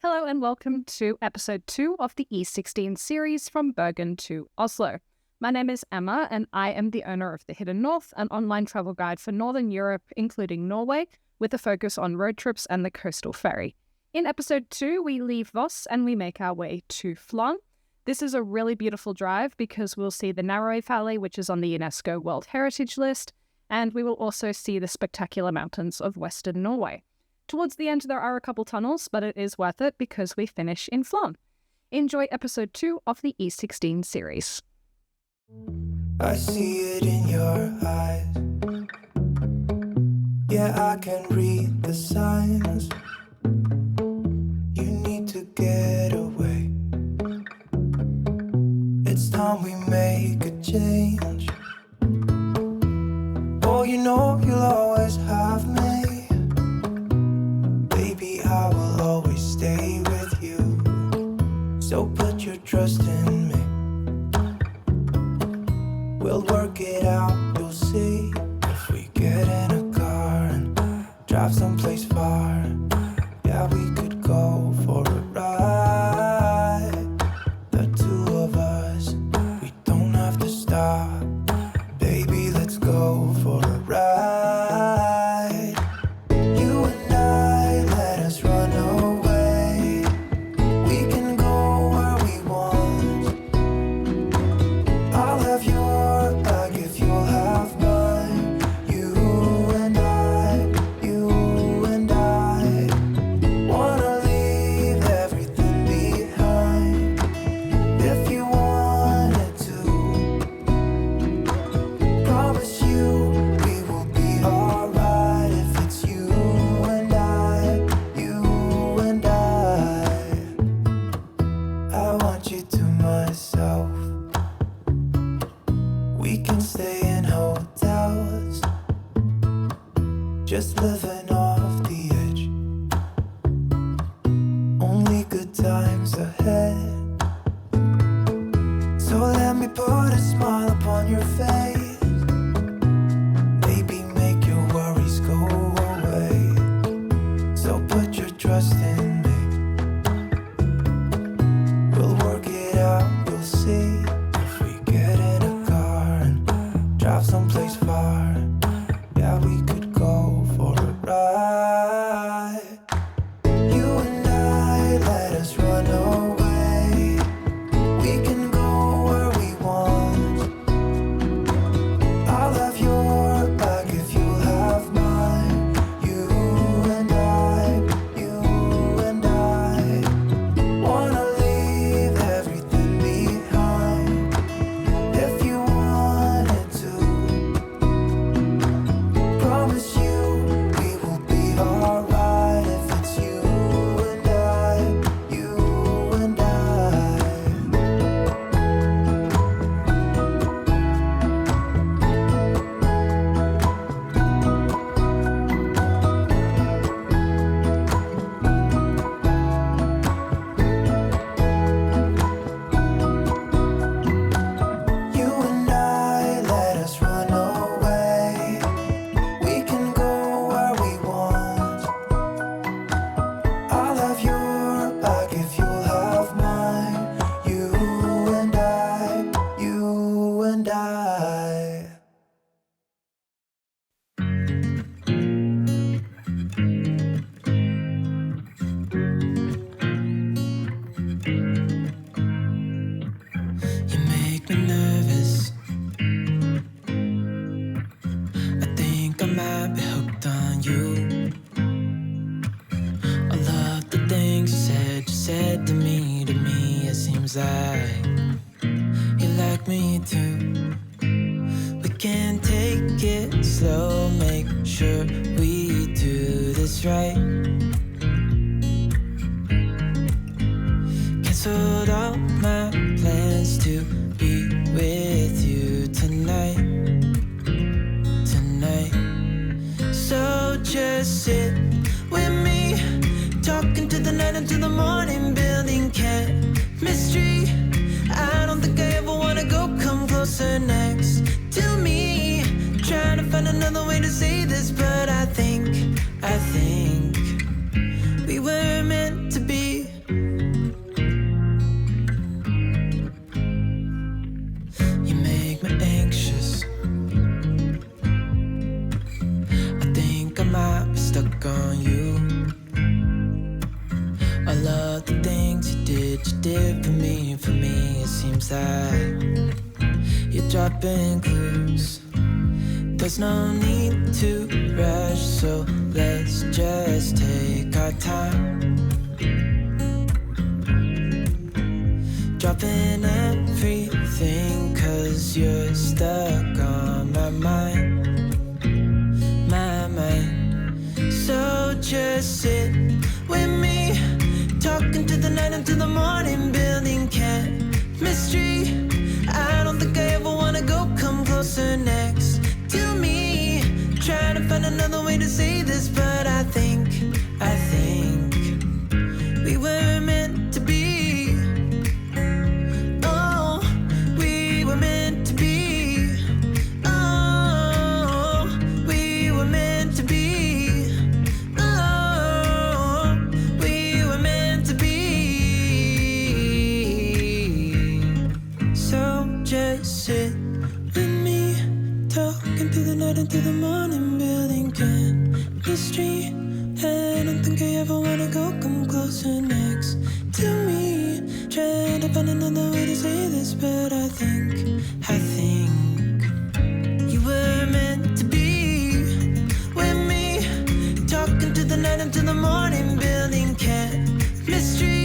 Hello and welcome to episode 2 of the E16 series from Bergen to Oslo. My name is Emma and I am the owner of The Hidden North, an online travel guide for Northern Europe, including Norway, with a focus on road trips and the coastal ferry. In episode 2, we leave Voss and we make our way to Flåm. This is a really beautiful drive because we'll see the Naeroy Valley, which is on the UNESCO World Heritage List, and we will also see the spectacular mountains of Western Norway. Towards the end, there are a couple tunnels, but it is worth it because we finish in Flåm. Enjoy episode 2 of the E16 series. I see it in your eyes. Yeah, I can read the signs. You need to get away. It's time we make a change. Oh, you know you'll always have me. Baby, I will always stay with you. So put your trust in me. We'll work it out, you'll see. If we get in a car and drive someplace far, yeah, we could go for a ride. The two of us, we don't have to stop. Baby, let's go for a ride. You and I, let us run away. We can go where we want. I'll have your back if you'll have mine. You and I wanna leave everything behind. If you wanted to, promise you we will be alright. If it's you and I want you to myself. We can stay in hotels, just living off the edge. Only good times ahead. So let me put a smile upon your face. Maybe make your worries go away. So put your trust in me. We'll work it out, you'll see. If we get in a car and drive someplace far, yeah, we could go for a ride. You and I, let us run away. We can go where we want. I'll have your back if you'll have mine. You and I wanna leave everything behind. If you wanted to, promise you we will be alright. If it's you and I. You and I, let us run away. We can go where we want. I'll have your back if you'll have mine. You and I. You make me nervous. I think I might be hooked on you. All of the things you said to me, it seems like you like me too. We can take it slow, make sure we do this right. Canceled all my plans to be with you tonight. So just sit with me, talking to the night until the morning, building chemistry. I don't think I ever wanna go, come closer next to me. Trying to find another way to say this, but I think we were meant to be. did for me, it seems that you're dropping clues. There's no need to rush, so let's just take our time. Dropping everything, 'cause you're stuck on my mind. So just sit with me, talking to the night until the morning, building chemistry. I don't think I ever wanna go, come closer next to me. Trying to find another way to say this, but I think we were meant to be. Oh, we were meant to be. Oh, we were meant to be. Oh, we were meant to be. So just sit with me, talking through the night until the morning, building chemistry. I don't think I ever wanna go, come closer next to me. Trying to find another way to say this, but I think you were meant to be with me, talking to the night until the morning, building chemistry.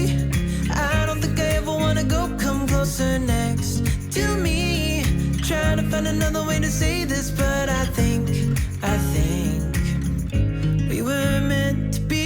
I don't think I ever wanna go, come closer next to me. Trying to find another way to say this, but I think we were meant to be.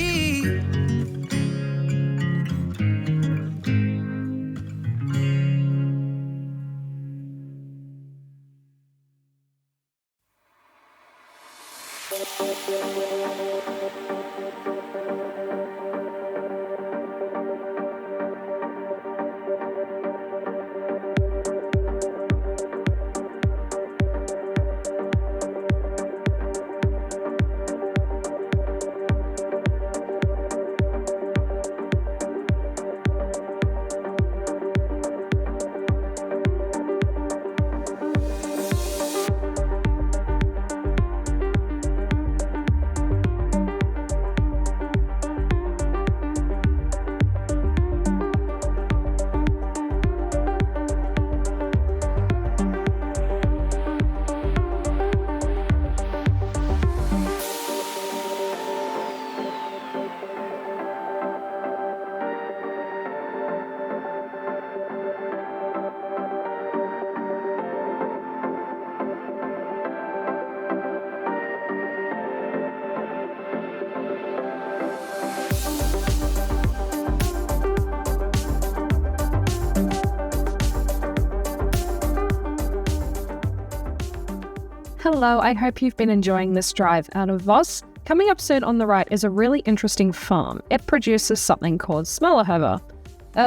Hello, I hope you've been enjoying this drive out of Voss. Coming up soon on the right is a really interesting farm. It produces something called smørrehaver.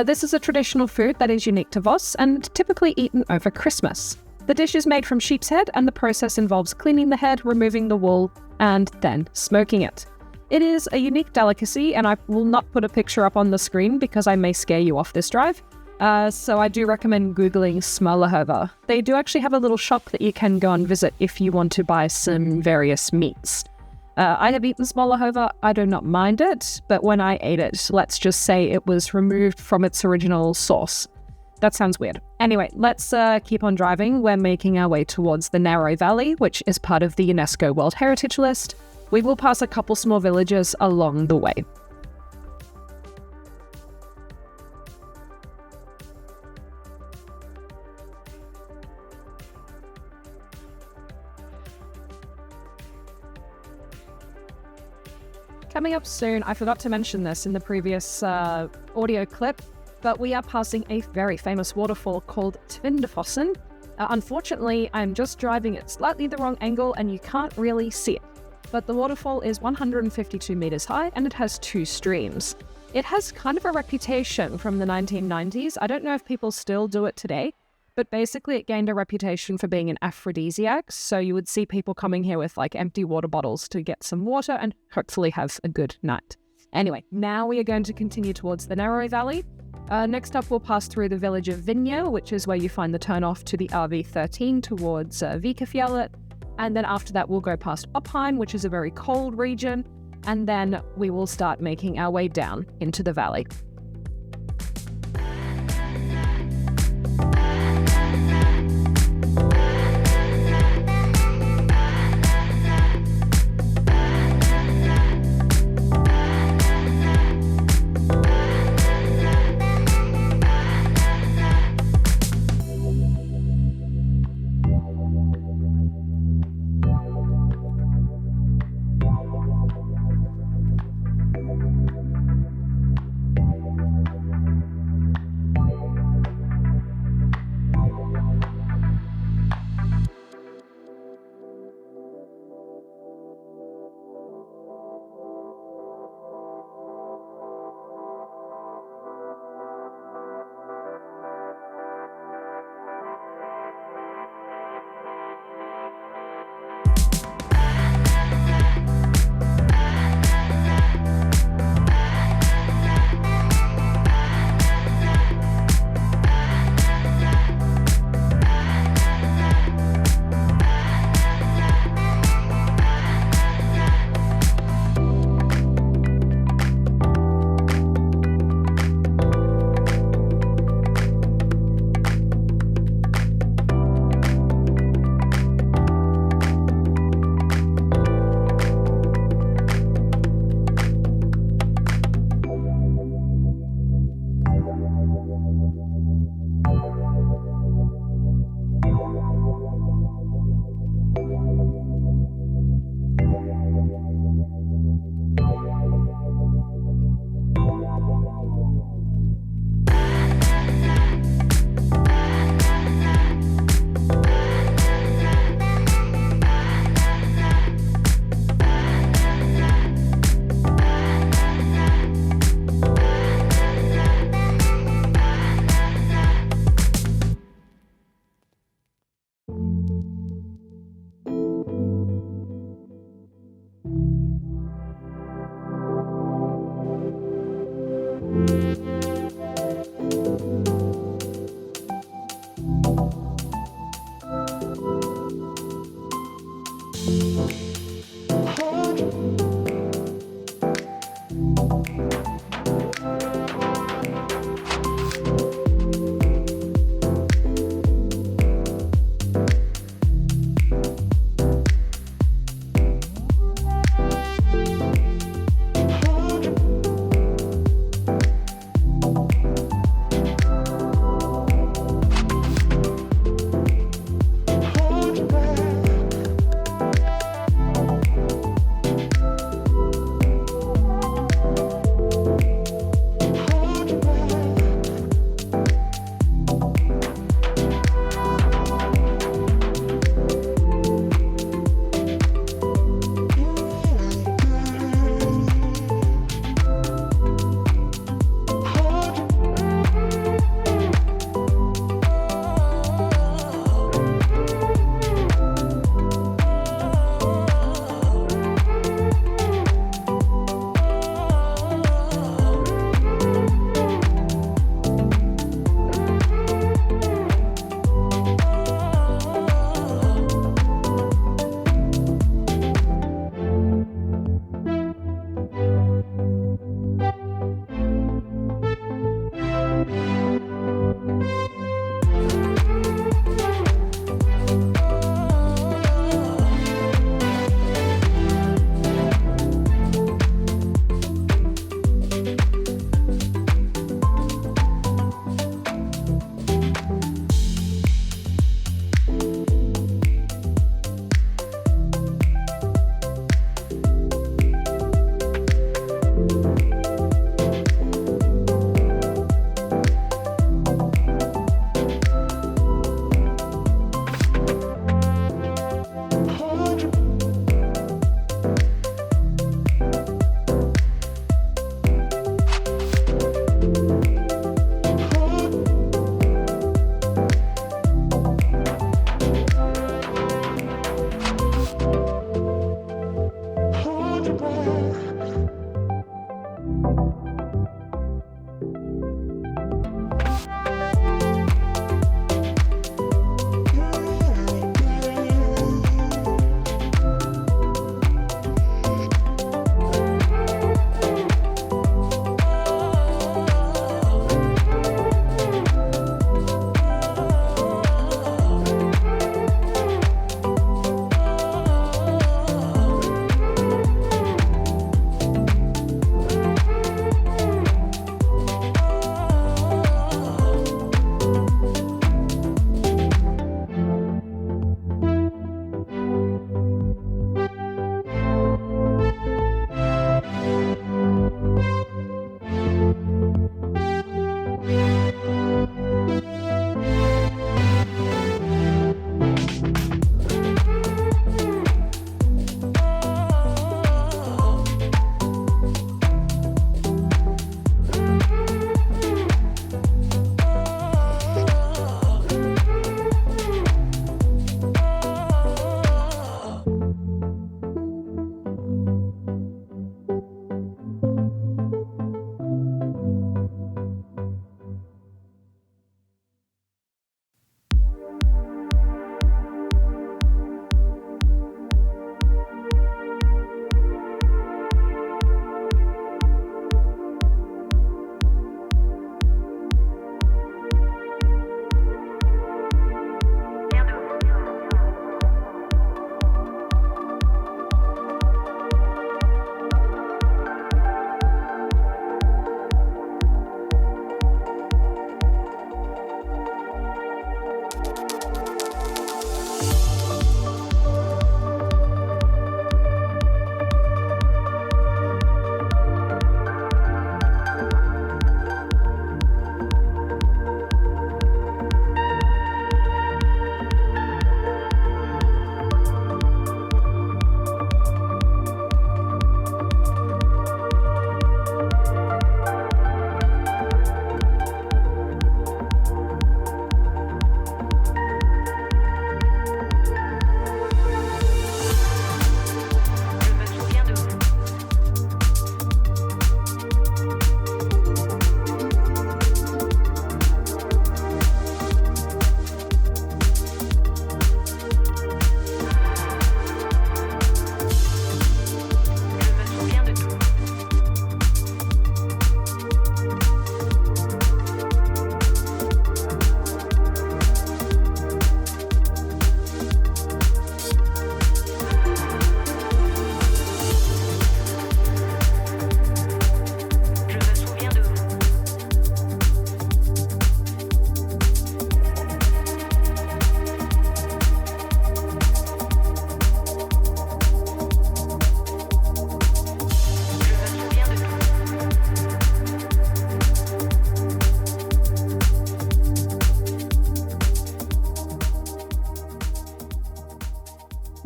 This is a traditional food that is unique to Voss and typically eaten over Christmas. The dish is made from sheep's head, and the process involves cleaning the head, removing the wool, and then smoking it. It is a unique delicacy, and I will not put a picture up on the screen because I may scare you off this drive. So I do recommend Googling smørrehaver. They do actually have a little shop that you can go and visit if you want to buy some various meats. I have eaten smørrehaver. I do not mind it, but when I ate it, let's just say it was removed from its original source. That sounds weird. Anyway, let's keep on driving. We're making our way towards the Naeroy Valley, which is part of the UNESCO World Heritage List. We will pass a couple small villages along the way. Coming up soon, I forgot to mention this in the previous audio clip, but we are passing a very famous waterfall called Tvindefossen. Unfortunately, I'm just driving at slightly the wrong angle and you can't really see it. But the waterfall is 152 meters high and it has two streams. It has kind of a reputation from the 1990s. I don't know if people still do it today, but basically it gained a reputation for being an aphrodisiac. So you would see people coming here with like empty water bottles to get some water and hopefully have a good night. Anyway, now we are going to continue towards the Naeroy Valley. Next up, we'll pass through the village of Vinje, which is where you find the turn-off to the RV13 towards Vikafjellet. And then after that, we'll go past Oppheim, which is a very cold region. And then we will start making our way down into the valley.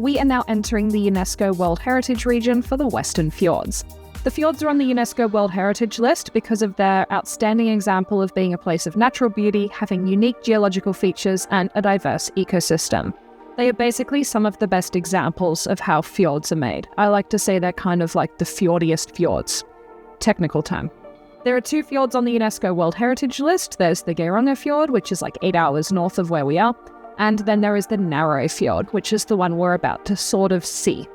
we are now entering the UNESCO World Heritage region for the Western Fjords. The fjords are on the UNESCO World Heritage list because of their outstanding example of being a place of natural beauty, having unique geological features and a diverse ecosystem. They are basically some of the best examples of how fjords are made. I like to say they're kind of like the fjordiest fjords. Technical term. There are 2 fjords on the UNESCO World Heritage list. There's the Geiranger Fjord, which is like 8 hours north of where we are, and then there is the Naeroy Fjord, which is the one we're about to sort of see.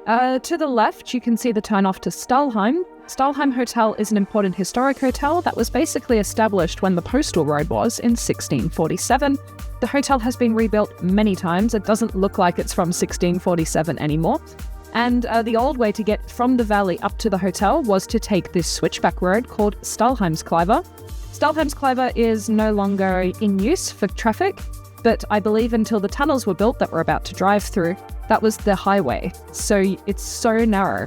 To the left, you can see the turn-off to Stalheim. Stalheim Hotel is an important historic hotel that was basically established when the postal road was in 1647. The hotel has been rebuilt many times. It doesn't look like it's from 1647 anymore. And the old way to get from the valley up to the hotel was to take this switchback road called Stalheimskleiva. Stalheimskleiva is no longer in use for traffic, but I believe until the tunnels were built that we're about to drive through, that was the highway. So it's so narrow.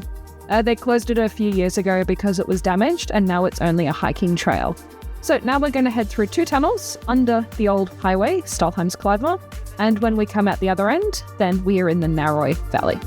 They closed it a few years ago because it was damaged, and now it's only a hiking trail. So now we're going to head through 2 tunnels under the old highway, Stalheimskleiva, and when we come out the other end, then we are in the Naeroy Valley.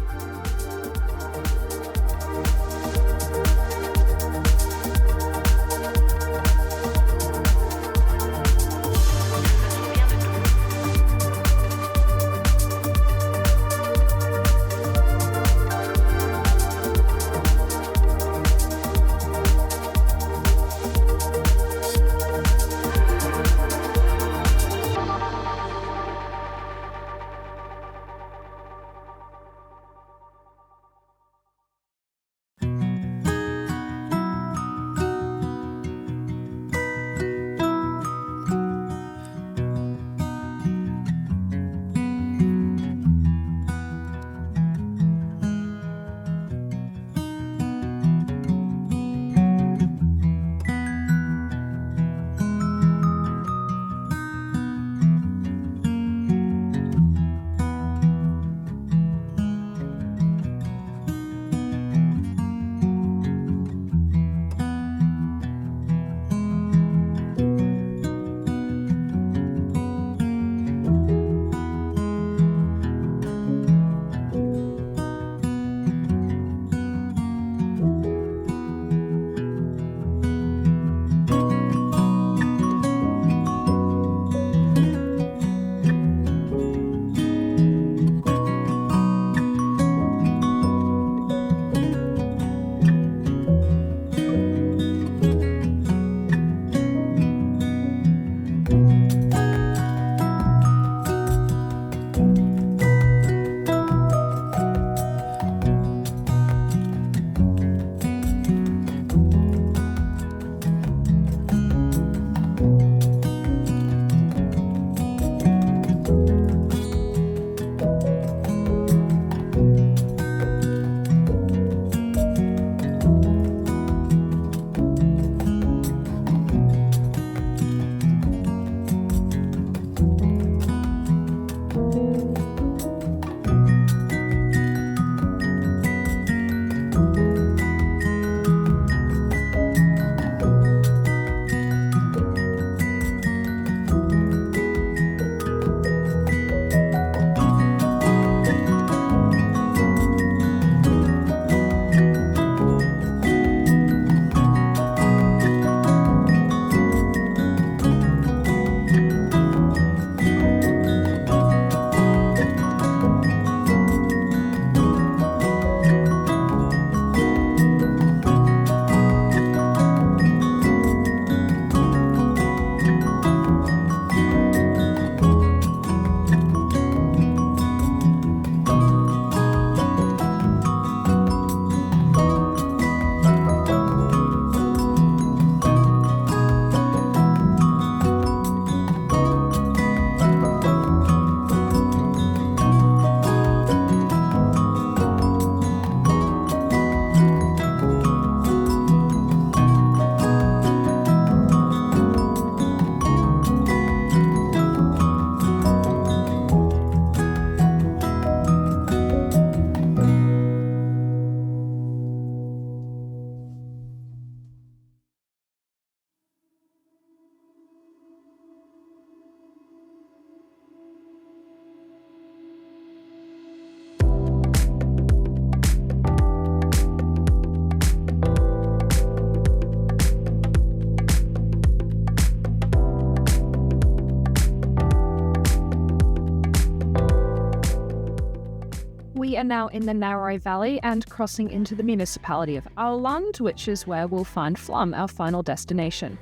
are now in the Naeroy Valley and crossing into the municipality of Aurland, which is where we'll find Flåm, our final destination.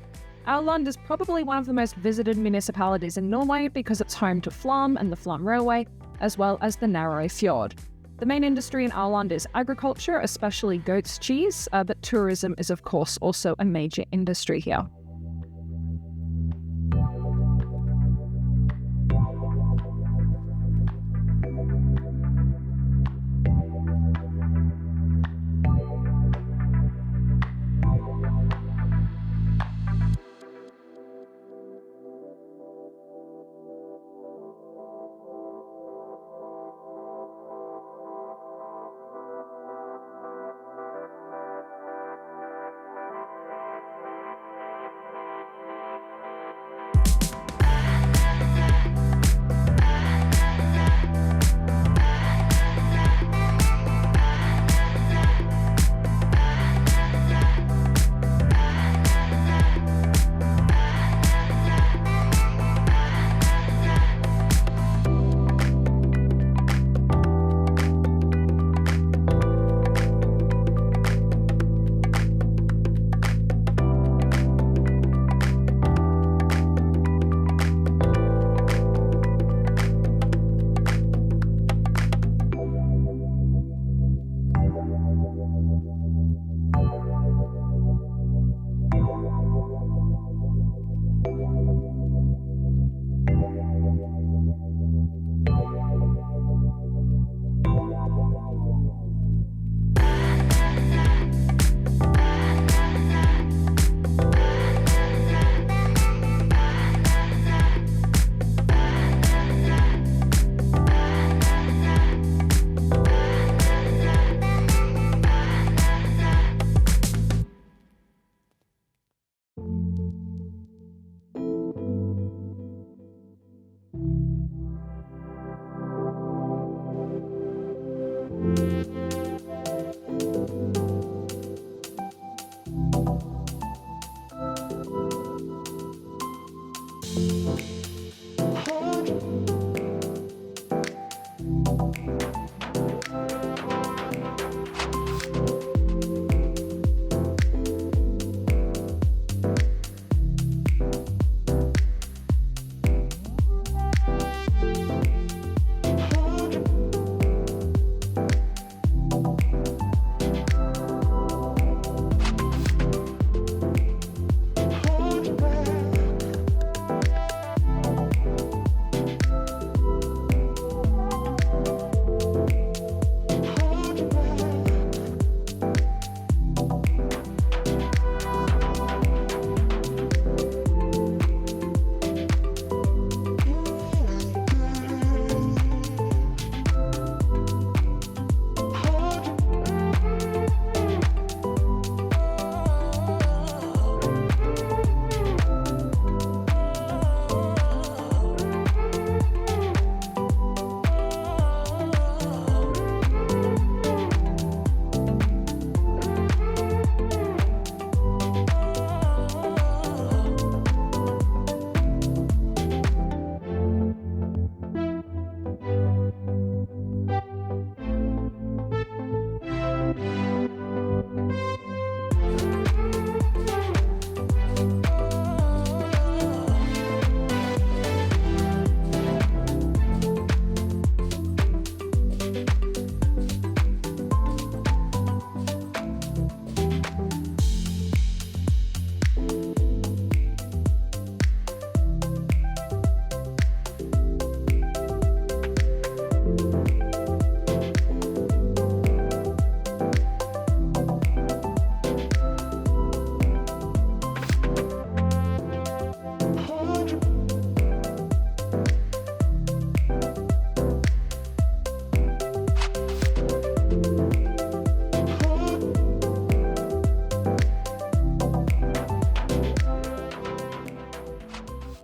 Aurland is probably one of the most visited municipalities in Norway because it's home to Flåm and the Flåm Railway, as well as the Naeroy Fjord. The main industry in Aurland is agriculture, especially goat's cheese, but tourism is of course also a major industry here.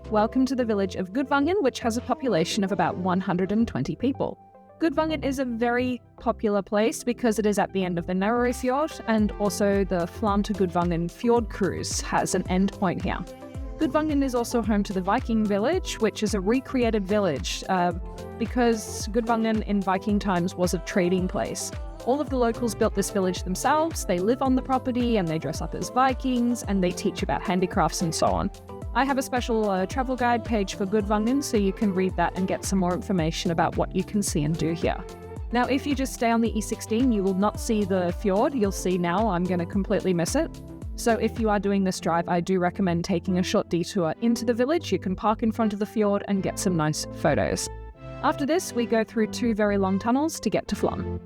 Welcome to the village of Gudvangen, which has a population of about 120 people. Gudvangen is a very popular place because it is at the end of the Naeroy Fjord, and also the Flåm to Gudvangen Fjord cruise has an end point here. Gudvangen is also home to the Viking village, which is a recreated village because Gudvangen in Viking times was a trading place. All of the locals built this village themselves. They live on the property and they dress up as Vikings and they teach about handicrafts and so on. I have a special travel guide page for Gudvangen, so you can read that and get some more information about what you can see and do here. Now, if you just stay on the E16, you will not see the fjord. You'll see now I'm going to completely miss it. So if you are doing this drive, I do recommend taking a short detour into the village. You can park in front of the fjord and get some nice photos. After this, we go through 2 very long tunnels to get to Flåm.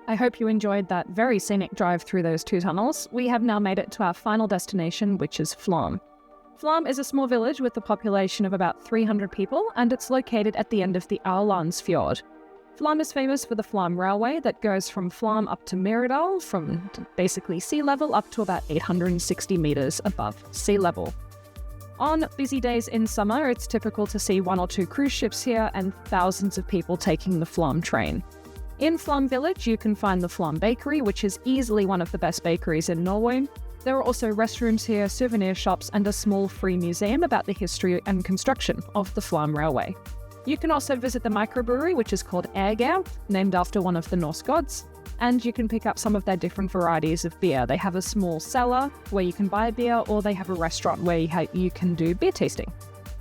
I hope you enjoyed that very scenic drive through those 2 tunnels. We have now made it to our final destination, which is Flåm. Flåm is a small village with a population of about 300 people, and it's located at the end of the Aurland Fjord. Flåm is famous for the Flåm Railway that goes from Flåm up to Naeroydalen, from basically sea level up to about 860 meters above sea level. On busy days in summer, it's typical to see 1 or 2 cruise ships here and thousands of people taking the Flåm train. In Flåm village, you can find the Flåm Bakery, which is easily one of the best bakeries in Norway. There are also restrooms here, souvenir shops, and a small free museum about the history and construction of the Flåm Railway. You can also visit the microbrewery, which is called Bergen, named after one of the Norse gods, and you can pick up some of their different varieties of beer. They have a small cellar where you can buy beer, or they have a restaurant where you can do beer tasting.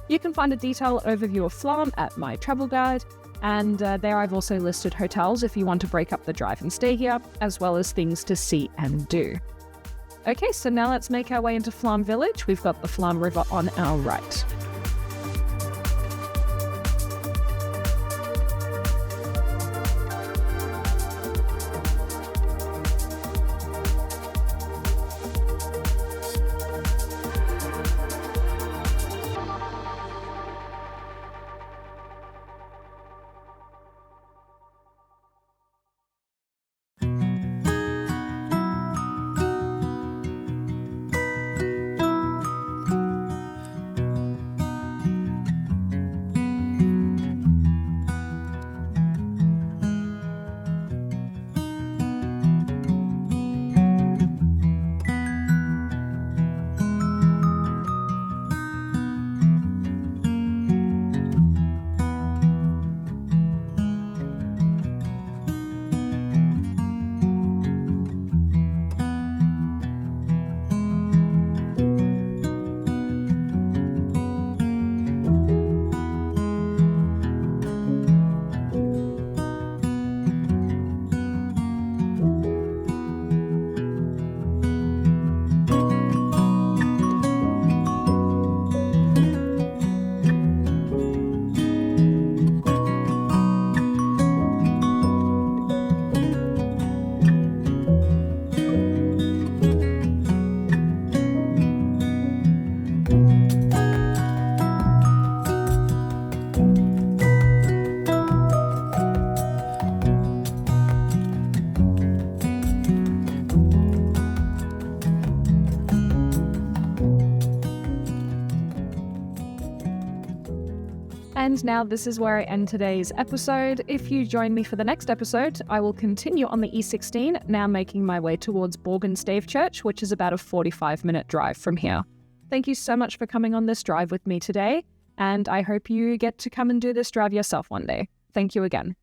You can find a detailed overview of Flåm at my travel guide, and there I've also listed hotels if you want to break up the drive and stay here, as well as things to see and do. Okay, so now let's make our way into Flåm village. We've got the Flåm River on our right. now this is where I end today's episode. If you join me for the next episode, I will continue on the E16, now making my way towards Bergen Church, which is about a 45-minute drive from here. Thank you so much for coming on this drive with me today, and I hope you get to come and do this drive yourself one day. Thank you again.